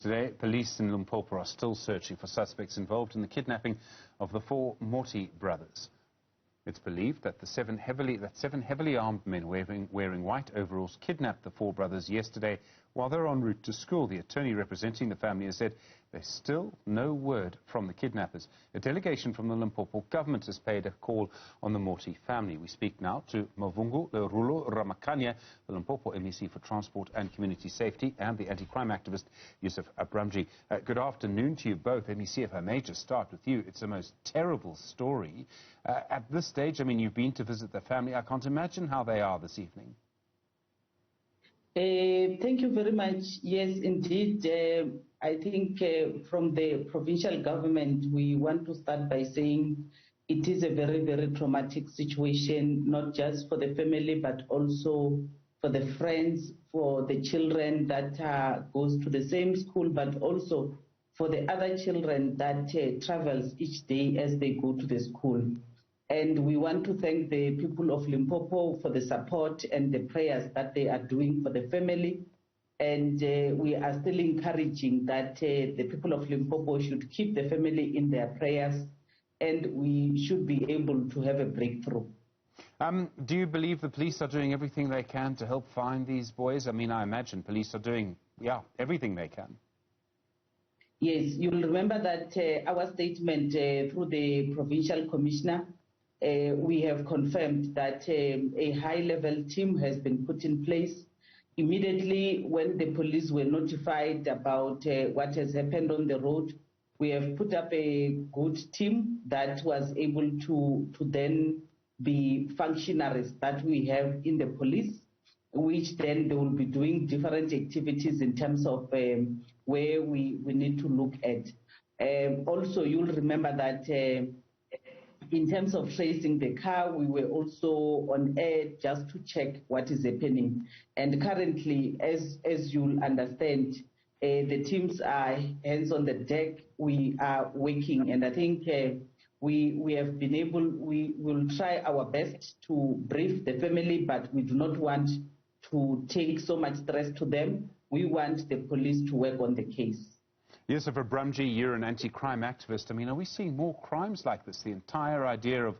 Today, police in Limpopo are still searching for suspects involved in the kidnapping of the 4 Monti brothers. It's believed that seven heavily armed men wearing white overalls kidnapped the 4 brothers yesterday while they were en route to school. The attorney representing the family has said there's still no word from the kidnappers. A delegation from the Limpopo government has paid a call on the Monti family. We speak now to Mavhungu Ramakhanya, the Limpopo MEC for Transport and Community Safety, and the anti-crime activist Yusuf Abramjee. Good afternoon to you both. MEC, if I may just start with you. It's a most terrible story. At this stage, I mean, you've been to visit the family. I can't imagine how they are this evening. Thank you very much. Yes, indeed. I think from the provincial government, we want to start by saying it is a very, very traumatic situation, not just for the family, but also for the friends, for the children that goes to the same school, but also for the other children that travels each day as they go to the school. And we want to thank the people of Limpopo for the support and the prayers that they are doing for the family. And we are still encouraging that the people of Limpopo should keep the family in their prayers, and we should be able to have a breakthrough. Do you believe the police are doing everything they can to help find these boys? I mean, I imagine police are doing, everything they can. Yes, you'll remember that our statement through the provincial commissioner, we have confirmed that a high-level team has been put in place. Immediately when the police were notified about what has happened on the road, we have put up a good team that was able to then be functionaries that we have in the police, which then they will be doing different activities in terms of where we need to look at. Also, you'll remember that in terms of tracing the car, we were also on air just to check what is happening. And currently, as you'll understand, the teams are hands on the deck. We are working, and I think we have been able, we will try our best to brief the family, but we do not want to take so much stress to them. We want the police to work on the case. Yusuf Abramjee, you're an anti-crime activist. I mean, are we seeing more crimes like this? The entire idea of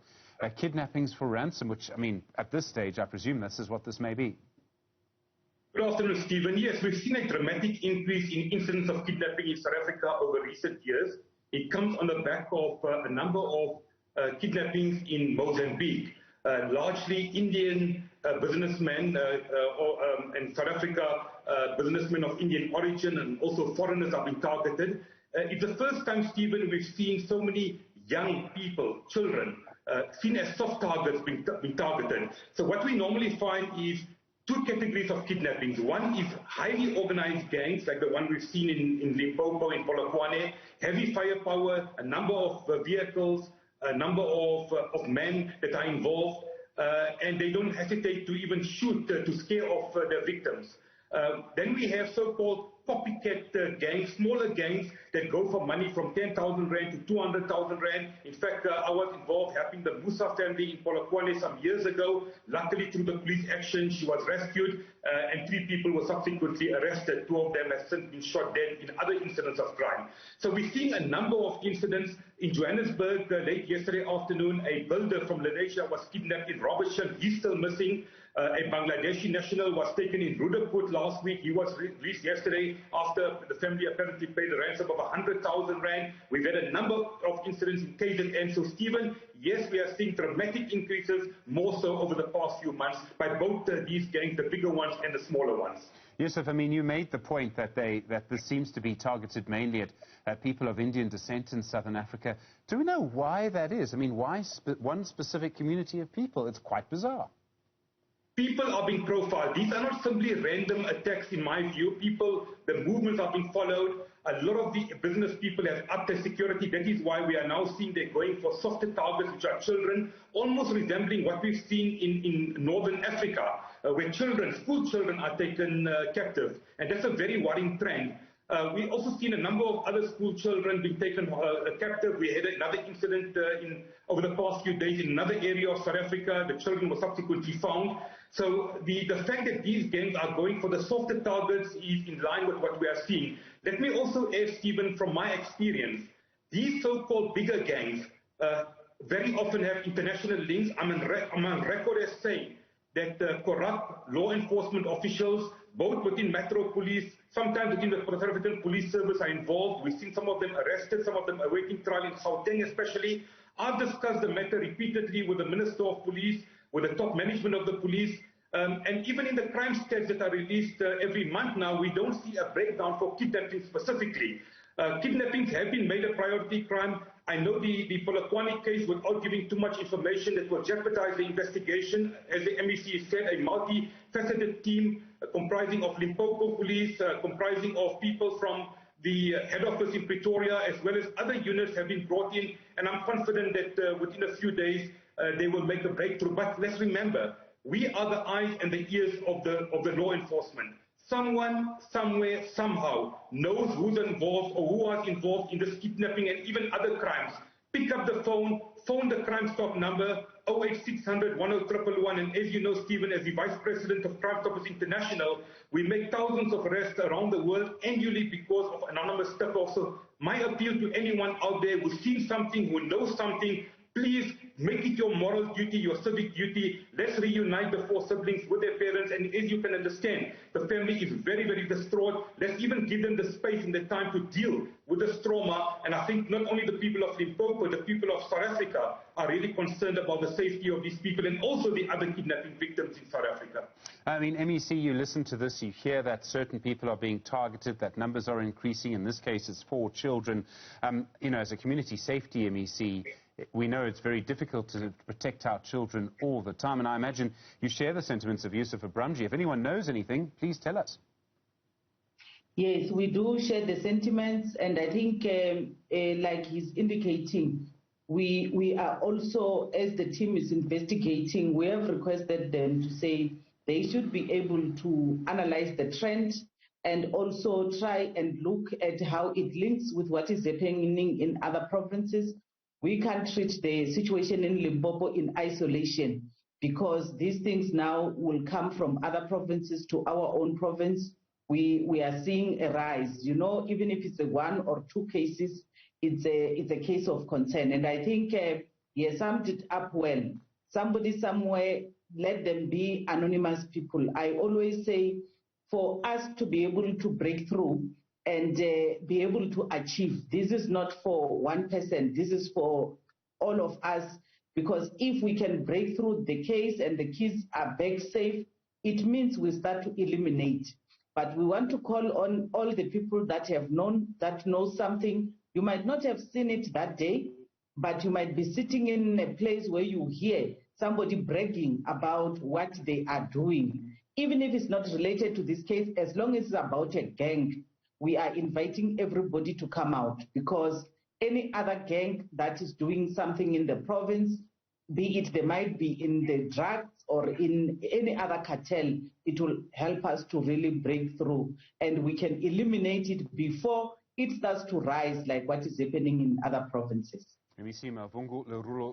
kidnappings for ransom, which, I mean, at this stage, I presume this is what this may be. Good afternoon, Stephen. Yes, we've seen a dramatic increase in incidents of kidnapping in South Africa over recent years. It comes on the back of a number of kidnappings in Mozambique, largely Indian businessmen and South Africa businessmen of Indian origin, and also foreigners have been targeted. It's the first time, Stephen, we've seen so many young people, children, seen as soft targets being targeted. So what we normally find is 2 categories of kidnappings. One is highly organized gangs, like the one we've seen in Limpopo, in Polokwane, heavy firepower, a number of vehicles, a number of men that are involved, and they don't hesitate to even shoot to scare off their victims. Then we have so-called copycat gangs, smaller gangs that go for money from 10,000 Rand to 200,000 Rand. In fact, I was involved helping the Musa family in Polokwane some years ago. Luckily, through the police action, she was rescued, and 3 people were subsequently arrested. 2 of them have since been shot dead in other incidents of crime. So we're seeing a number of incidents. In Johannesburg, late yesterday afternoon, a builder from Lenasia was kidnapped in Robertson. He's still missing. A Bangladeshi national was taken in Rudaput last week. He was released yesterday after the family apparently paid a ransom of 100,000 Rand. We've had a number of incidents in KZN. So, Stephen, yes, we are seeing dramatic increases, more so over the past few months, by both these gangs, the bigger ones and the smaller ones. Yusuf, I mean, you made the point that this seems to be targeted mainly at people of Indian descent in Southern Africa. Do we know why that is? I mean, why one specific community of people? It's quite bizarre. People are being profiled. These are not simply random attacks, in my view. People, the movements are being followed. A lot of the business people have upped their security. That is why we are now seeing they're going for softer targets, which are children, almost resembling what we've seen in Northern Africa, where children, school children, are taken captive. And that's a very worrying trend. We've also seen a number of other school children being taken captive. We had another incident over the past few days in another area of South Africa. The children were subsequently found. So the fact that these gangs are going for the softer targets is in line with what we are seeing. Let me also add, Stephen, from my experience, these so-called bigger gangs very often have international links. I'm on record as saying that corrupt law enforcement officials, both within Metro Police, sometimes within the South African Police Service, are involved. We've seen some of them arrested, some of them awaiting trial in Gauteng especially. I've discussed the matter repeatedly with the Minister of Police, with the top management of the police, and even in the crime stats that are released every month now, we don't see a breakdown for kidnapping specifically. Kidnappings have been made a priority crime. I know the Polokwane case, without giving too much information, that will jeopardize the investigation. As the MEC said, a multifaceted team comprising of Limpopo Police, comprising of people from the head office in Pretoria, as well as other units have been brought in, and I'm confident that within a few days they will make a breakthrough. But let's remember, we are the eyes and the ears of the law enforcement. Someone, somewhere, somehow knows who's involved or who was involved in this kidnapping and even other crimes. Pick up the phone the Crime Stop number 08600 10111, and as you know, Stephen, as the Vice President of Crime Stoppers International, we make thousands of arrests around the world annually because of anonymous tip-offs. So my appeal to anyone out there who's seen something, who knows something, please make it your moral duty, your civic duty. Let's reunite the four siblings with their parents. And as you can understand, the family is very, very distraught. Let's even give them the space and the time to deal with this trauma. And I think not only the people of Limpopo, the people of South Africa are really concerned about the safety of these people and also the other kidnapping victims in South Africa. I mean, MEC, you listen to this, you hear that certain people are being targeted, that numbers are increasing. In this case, it's 4 children. You know, as a community safety MEC, we know it's very difficult to protect our children all the time, and I imagine you share the sentiments of Yusuf Abramjee. If anyone knows anything, please tell us. Yes, we do share the sentiments, and I think, like he's indicating, we are also, as the team is investigating, we have requested them to say they should be able to analyze the trend and also try and look at how it links with what is happening in other provinces. We can't treat the situation in Limpopo in isolation, because these things now will come from other provinces to our own province. We are seeing a rise, you know, even if it's a 1 or 2 cases, it's a case of concern. And I think he summed it up well. Somebody somewhere, let them be anonymous people. I always say, for us to be able to break through and be able to achieve, this is not for one person, this is for all of us, because if we can break through the case and the kids are back safe, it means we start to eliminate. But we want to call on all the people that have known, that know something. You might not have seen it that day, but you might be sitting in a place where you hear somebody bragging about what they are doing. Even if it's not related to this case, as long as it's about a gang, we are inviting everybody to come out, because any other gang that is doing something in the province, be it they might be in the drugs or in any other cartel, it will help us to really break through, and we can eliminate it before it starts to rise like what is happening in other provinces. MEC Mavhungu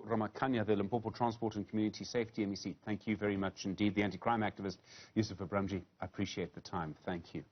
Ramakhanya, the Limpopo Transport and Community Safety MEC, thank you very much indeed. The anti-crime activist Yusuf Abramjee, I appreciate the time. Thank you.